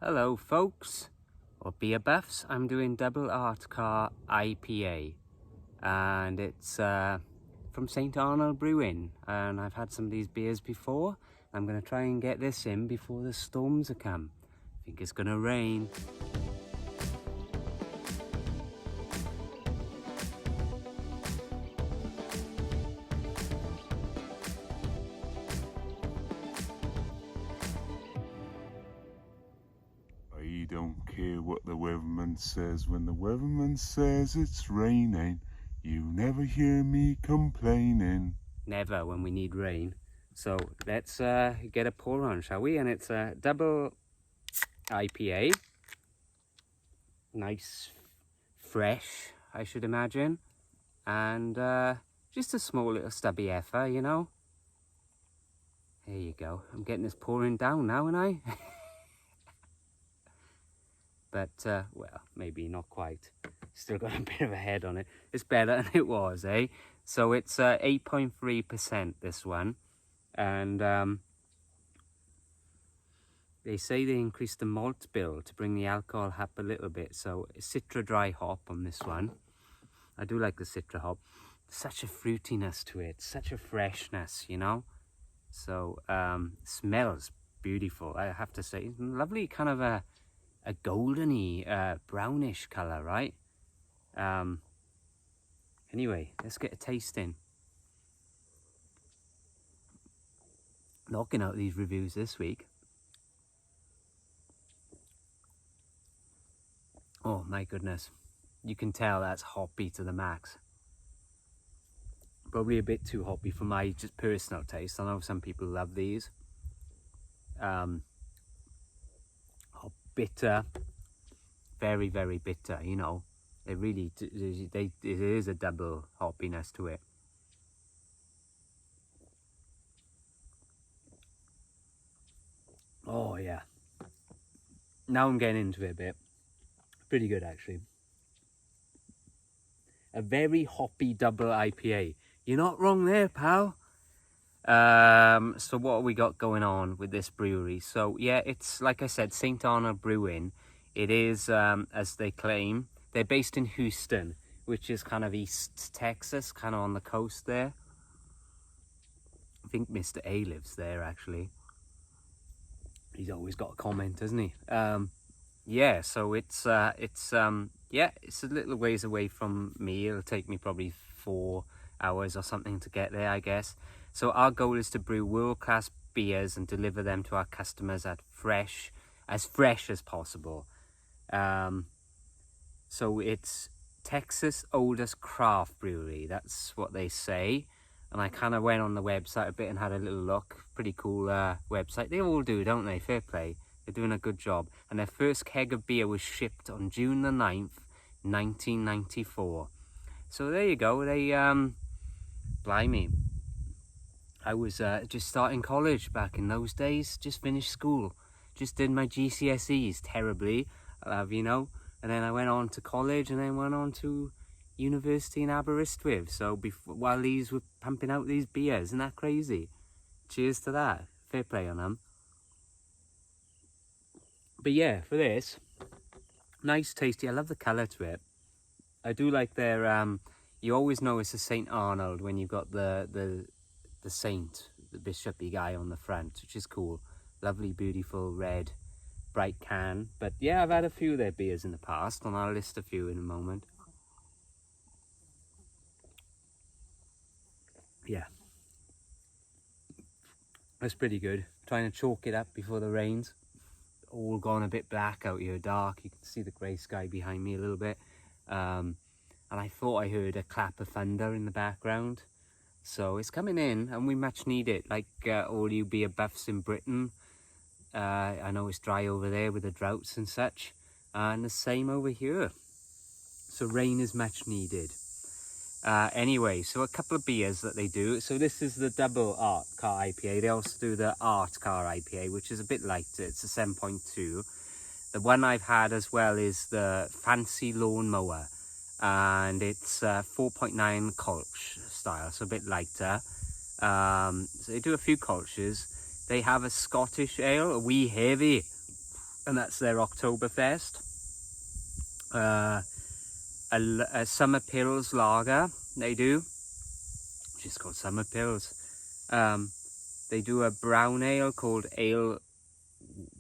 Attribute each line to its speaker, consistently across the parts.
Speaker 1: Hello folks, or beer buffs. I'm doing double art car IPA and it's from St. Arnold Brewing, and I've had some of these beers before. I'm going to try and get this in before the storms come. I think it's going to rain.
Speaker 2: I don't care what the weatherman says. When the weatherman says it's raining, you never hear me complaining.
Speaker 1: Never when we need rain. So let's get a pour on, shall we? And it's a double IPA. Nice, fresh, I should imagine. And just a small little stubby effer, you know. There you go. I'm getting this pouring down now, aren't I? But, well, maybe not quite. Still got a bit of a head on it. It's better than it was, eh? So it's 8.3% this one. And they say they increased the malt bill to bring the alcohol up a little bit. So Citra dry hop on this one. I do like the Citra hop. Such a fruitiness to it. Such a freshness, you know? So smells beautiful, I have to say. Lovely kind of a goldeny brownish color, right? Anyway, let's get a taste in. Knocking out these reviews this week. Oh my goodness, you can tell that's hoppy to the max. Probably a bit too hoppy for my just personal taste. I know some people love these. Hop bitter, very, very bitter, you know. It really, it is a double hoppiness to it. Oh yeah. Now I'm getting into it a bit. Pretty good actually. A very hoppy double IPA. You're not wrong there, pal. So what have we got going on with this brewery? So yeah, it's like I said, St. Arnold Brewing. It is, as they claim, they're based in Houston, which is kind of East Texas, kind of on the coast there. I think Mr. A lives there actually. He's always got a comment, hasn't he? Yeah, so it's a little ways away from me. It'll take me probably 4 hours or something to get there, I guess. So our goal is to brew world-class beers and deliver them to our customers as fresh as possible. So it's Texas' oldest craft brewery. That's what they say. And I kind of went on the website a bit and had a little look. Pretty cool website. They all do, don't they? Fair play. They're doing a good job. And their first keg of beer was shipped on June the 9th, 1994. So there you go. They, blimey. I was just starting college back in those days. Just finished school. Just did my GCSEs terribly, you know. And then I went on to college and then went on to university in Aberystwyth. So while these were pumping out these beers, isn't that crazy? Cheers to that. Fair play on them. But yeah, for this, nice, tasty. I love the colour to it. I do like their, you always know it's a St. Arnold when you've got the saint, the bishopy guy on the front, which is cool. Lovely, beautiful, red, bright can. But yeah, I've had a few of their beers in the past, and I'll list a few in a moment. Yeah. That's pretty good. Trying to chalk it up before the rains. All gone a bit black out here, dark. You can see the grey sky behind me a little bit. And I thought I heard a clap of thunder in the background. So it's coming in and we much need it. Like all you beer buffs in Britain. I know it's dry over there with the droughts and such. And the same over here. So rain is much needed. Anyway, so a couple of beers that they do. So this is the double art car IPA. They also do the art car IPA, which is a bit lighter. It's a 7.2. The one I've had as well is the fancy lawnmower, and it's 4.9 Kolsch style, so a bit lighter. So they do a few Kolsches. They have a Scottish ale, a wee heavy. and that's their Oktoberfest. A Summer Pils lager they do, which is called Summer Pils. They do a brown ale called Ale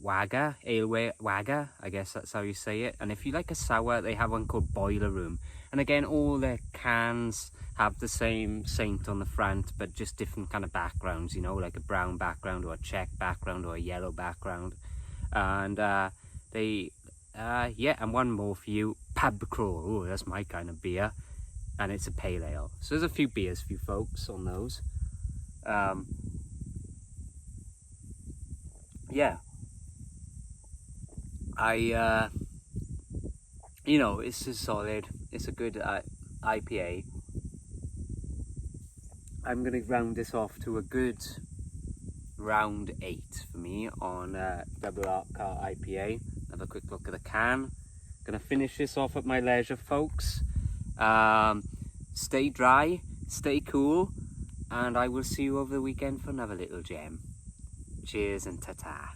Speaker 1: Wagger, I guess that's how you say it. And if you like a sour, they have one called Boiler Room. And again, all their cans have the same saint on the front, but just different kind of backgrounds, you know, like a brown background or a check background or a yellow background. And and one more for you, Pub Crawl. Oh, that's my kind of beer, and it's a pale ale. So there's a few beers for you folks on those. You know, it's a solid, it's a good IPA. I'm going to round this off to a good round 8 for me on Double Art Car IPA. Have a quick look at the can. Going to finish this off at my leisure, folks. Stay dry, stay cool, and I will see you over the weekend for another little gem. Cheers and ta-ta.